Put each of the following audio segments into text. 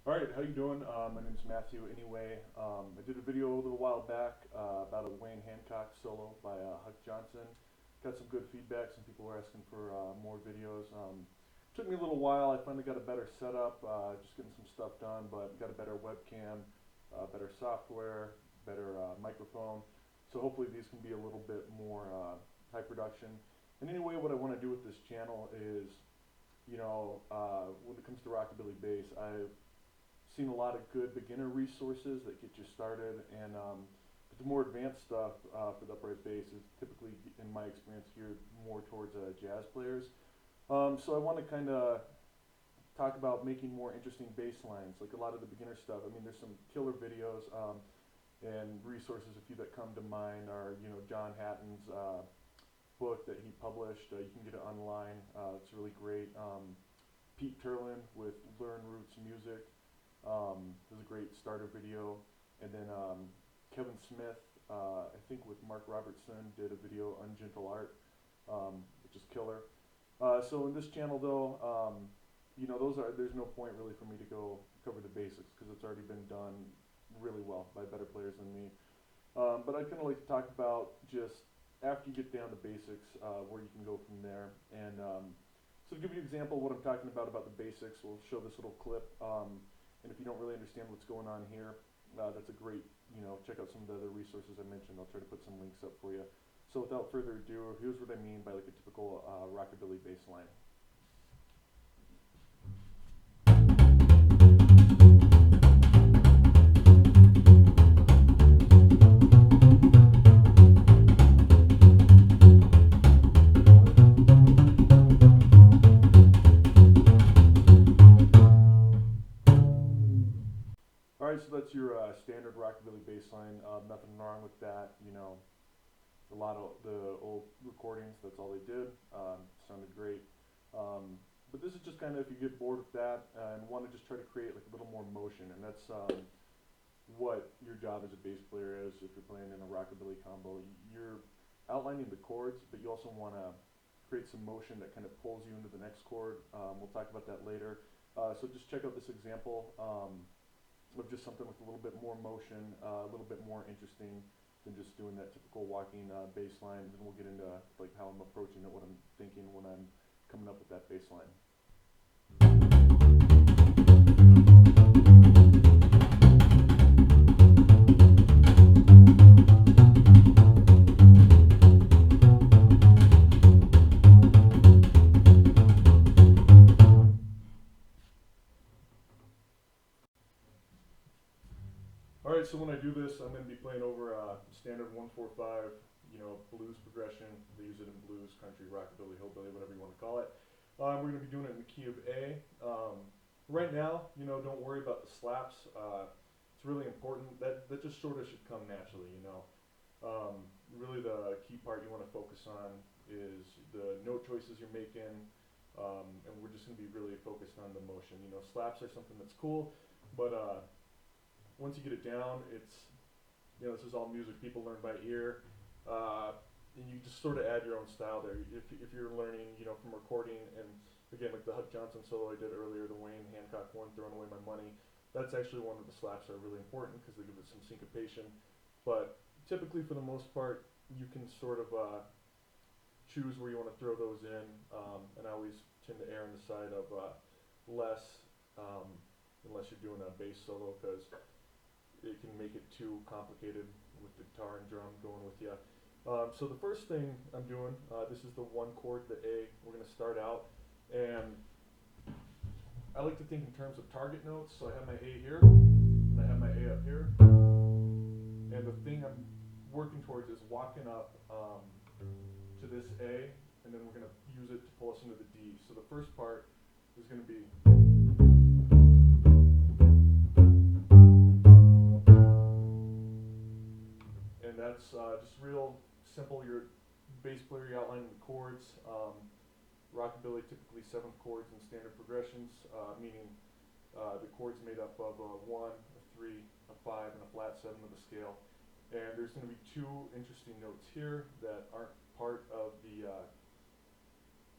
All right, how you doing? My name's Matthew. Anyway, I did a video a little while back about a Wayne Hancock solo by Huck Johnson. Got some good feedback. Some people were asking for more videos. Took me a little while. I finally got a better setup, just getting some stuff done, but got a better webcam, better software, better microphone. So hopefully these can be a little bit more high production. And anyway, what I want to do with this channel is, when it comes to rockabilly bass, I've seen a lot of good beginner resources that get you started, and but the more advanced stuff for the upright bass is typically, in my experience, geared more towards jazz players. So I want to kind of talk about making more interesting bass lines, like a lot of the beginner stuff. I mean, there's some killer videos and resources. A few that come to mind are, John Hatton's book that he published. You can get it online. It's really great. Pete Turlin with Learn Roots Music. There's a great starter video. And then Kevin Smith, I think with Mark Robertson, did a video Ungentle Art, which is killer. So in this channel though, there's no point really for me to go cover the basics because it's already been done really well by better players than me. But I'd kind of like to talk about just after you get down to basics, where you can go from there. And so to give you an example of what I'm talking about the basics, we'll show this little clip. And if you don't really understand what's going on here, that's a great, check out some of the other resources I mentioned. I'll try to put some links up for you. So without further ado, here's what I mean by like a typical rockabilly bass line. Alright, so that's your standard rockabilly bass line. Nothing wrong with that. A lot of the old recordings, that's all they did. Sounded great. But this is just kind of if you get bored with that and want to just try to create like a little more motion, and that's what your job as a bass player is if you're playing in a rockabilly combo. You're outlining the chords, but you also want to create some motion that kind of pulls you into the next chord. We'll talk about that later. So just check out this example of just something with a little bit more motion, a little bit more interesting than just doing that typical walking bass line. And then we'll get into like how I'm approaching it, what I'm thinking when I'm coming up with that bass line. Alright, so when I do this, I'm going to be playing over standard 1-4-5, blues progression. They use it in blues, country, rockabilly, hillbilly, whatever you want to call it. We're going to be doing it in the key of A. Right now, don't worry about the slaps. It's really important. That just sort of should come naturally, Really the key part you want to focus on is the note choices you're making, and we're just going to be really focused on the motion. Slaps are something that's cool, but once you get it down, it's, this is all music people learn by ear, and you just sort of add your own style there. If you're learning, from recording, and again, like the Huck Johnson solo I did earlier, the Wayne Hancock one, Throwing Away My Money, that's actually one of the slaps that are really important because they give it some syncopation. But typically, for the most part, you can sort of choose where you want to throw those in, and I always tend to err on the side of less, unless you're doing a bass solo, because it can make it too complicated with the guitar and drum going with you. So the first thing I'm doing, this is the one chord, the A. We're going to start out, and I like to think in terms of target notes. So I have my A here, and I have my A up here, and the thing I'm working towards is walking up to this A, and then we're going to use it to pull us into the D. So the first part is going to be, and that's just real simple. You're bass player, you're outlining the chords. Rockabilly typically 7th chords in standard progressions, meaning the chords made up of a 1, a 3, a 5, and a flat 7 of the scale. And there's going to be two interesting notes here that aren't part of the,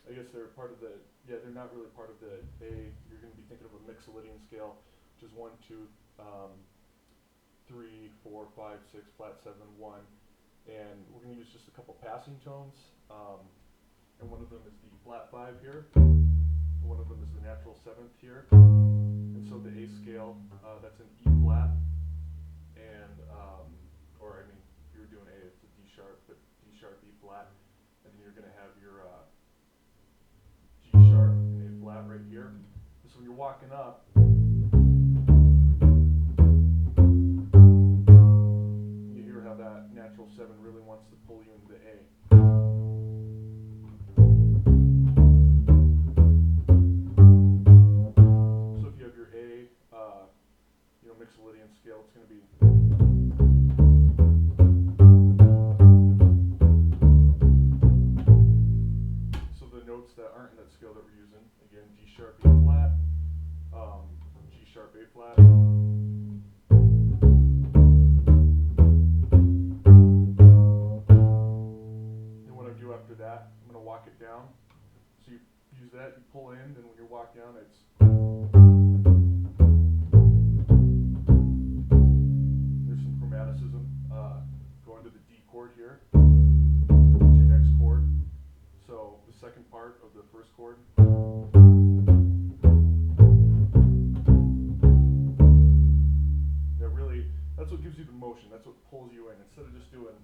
I guess they're part of the, they're not really part of the A. You're going to be thinking of a mixolydian scale. which is 1, 2, 3, 4, 5, 6, flat 7, 1, and we're going to use just a couple passing tones, and one of them is the flat 5 here, one of them is the natural 7th here, and so the A scale, that's an E flat, and, or I mean, if you were doing A, it's a D sharp, but D sharp, E flat, and then you're going to have your G sharp and A flat right here. So when you're walking up, you hear how that natural 7 really wants to pull you into the A. So if you have your A, Mixolydian scale, it's going to be. So the notes that aren't in that scale that we're using, again, D sharp, E flat, G sharp, A flat. And what I do after that, I'm going to walk it down. So you use that, you pull in, then when you walk down, it's. There's some chromaticism going to the D chord here. It's your next chord. So the second part of the first chord. Yeah, really, that's what gives you the motion. That's what pulls you in. Instead of just doing.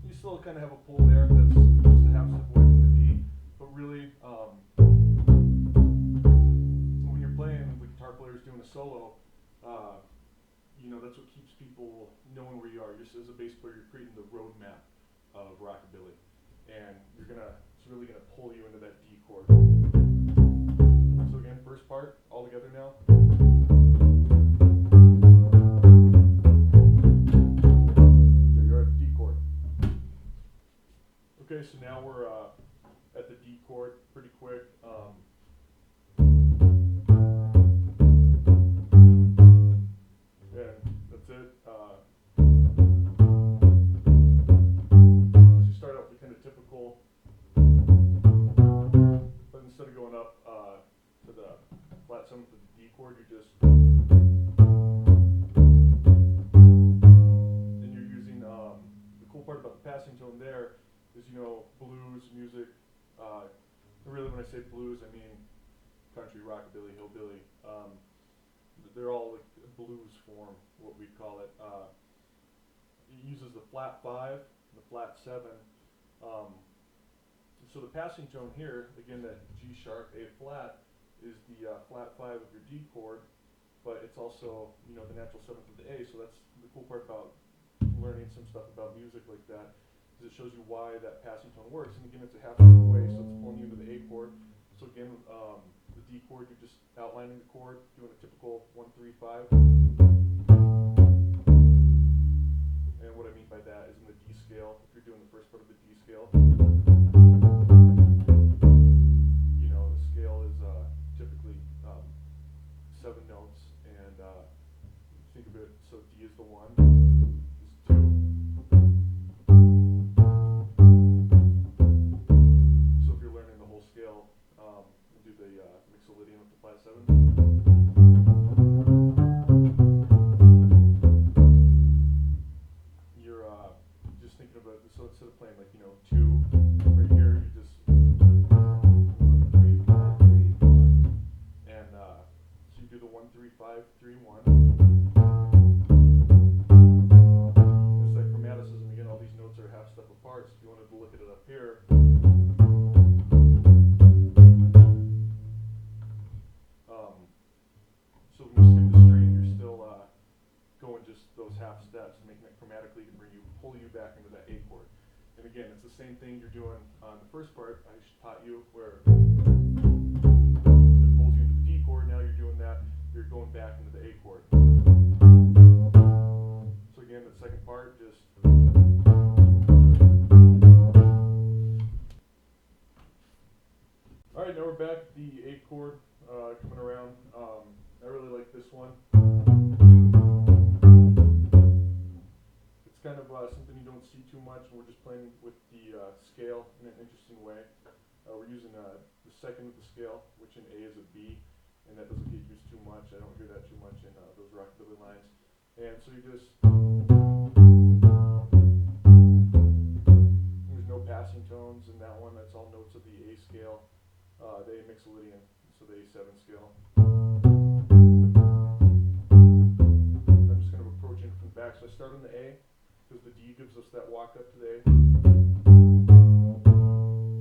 You still kind of have a pull there. That's just a half step away from the D. But really, when you're playing, the guitar player is doing a solo, that's what keeps people knowing where you are. Just as a bass player, you're creating the roadmap of rockabilly, and it's really gonna pull you into that D chord. So again, first part, all together now. There you are at the D chord. Okay, so now we're at the D chord, pretty quick. And that's it. So you start out with kind of typical, but instead of going up to the flat 7th of the D chord, you're just, and you're using, the cool part about the passing tone there is, blues music, really when I say blues, I mean country, rockabilly, hillbilly, they're all like blues form, what we call it. It uses the flat 5, the flat 7. So the passing tone here, again, that G sharp, A flat, is the flat 5 of your D chord, but it's also, the natural 7th of the A. So that's the cool part about learning some stuff about music like that, is it shows you why that passing tone works. And again, it's a half step away, so it's pulling you into the A chord. So again, the D chord, you're just outlining the chord, doing a typical 1, 3, 5. And what I mean by that is in the D scale, if you're doing the first part of the D scale, the scale is typically 7 notes, and think of it, so D is the 1, is 2. So if you're learning the whole scale, we'll do the Mixolydian with the flat 7. You're just thinking about it, so instead of playing like, 2 right here, you just 1, 3, 5, 3, 1. And so you do the 1, 3, 5, 3, 1. It's that chromaticism again, all these notes are half step apart, so if you wanted to look at it up here, so when you skim the string, you're still going just those half steps, making it chromatically to pull you back into that A chord. And again, it's the same thing you're doing on the first part I taught you, where it pulls you into the D chord. Now you're doing that, you're going back into the A chord. So again, the second part, just. All right, now we're back at the A chord, coming around. I really like this one. It's kind of something you don't see too much, and we're just playing with the scale in an interesting way. We're using the second of the scale, which in A is a B, and that doesn't get used too much. I don't hear that too much in those rockabilly lines. And so you just, there's no passing tones in that one. That's all notes of the A scale, the A mixolydian, so the A7 scale. I'm just kind of approaching from the back. So I start on the A, because the D gives us that walk up to the A.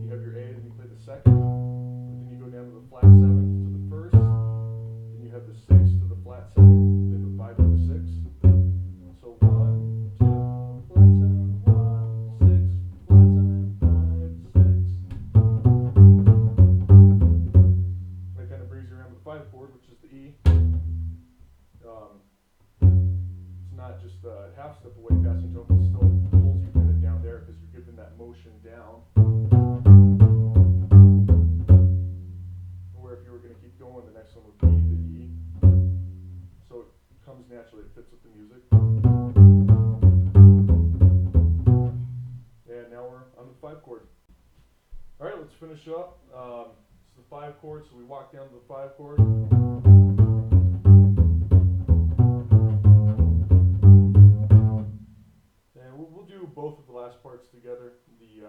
You have your A, then you play the second, but then you go down to the flat 7th to the first, then you have the 6th to the flat 7th, then the 5 to the 6th. So 1, 2, flat 7, 1, 6, flat 7, 5, 6. That kind of brings you around to the 5 chord, which is the E. It's not just a half step away passing tone, but it still pulls you kind of down there because you're giving that motion down. Where if you were going to keep going, the next one would be the E. So it comes naturally, it fits with the music. And now we're on the 5 chord. Alright, let's finish up. It's the 5 chord, so we walk down to the 5 chord. And we'll do both of the last parts together. The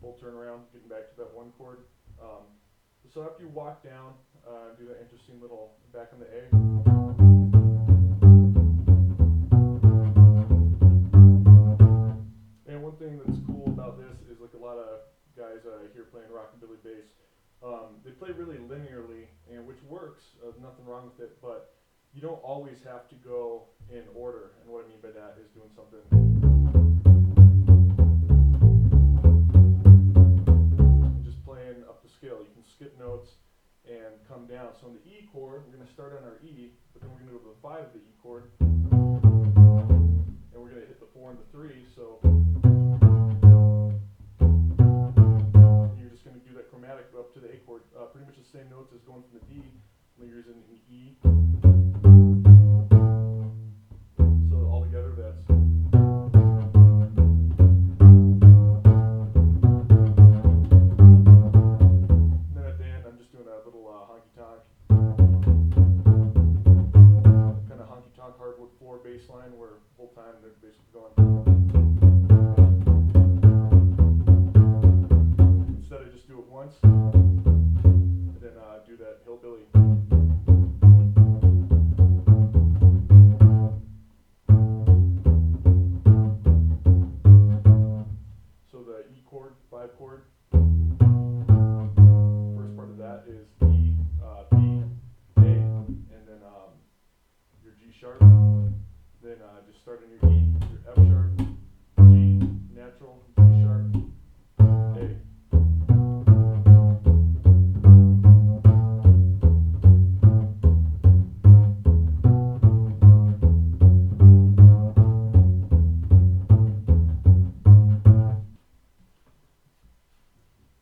full turnaround, getting back to that 1 chord. So after you walk down, do that interesting little back on the A. And one thing that's cool about this is like a lot of guys here playing rockabilly bass, they play really linearly, and which works, nothing wrong with it, but you don't always have to go in order. And what I mean by that is doing something up the scale. You can skip notes and come down. So on the E chord, we're going to start on our E, but then we're going to go to the 5 of the E chord, and we're going to hit the 4 and the 3. So you're just going to do that chromatic up to the A chord. Pretty much the same notes as going from the D, when you're using an E. So all together, that's. Kind of honky tonk hardwood floor bass line where the whole time they're basically going. Instead, I just do it once and then do that hillbilly. So the E chord, 5 chord. First part of that is E, B, A, and then your G sharp. Then just start on your E, your F sharp, G, natural, G sharp, A.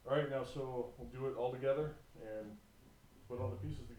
Alright, now so we'll do it all together and put all the pieces together.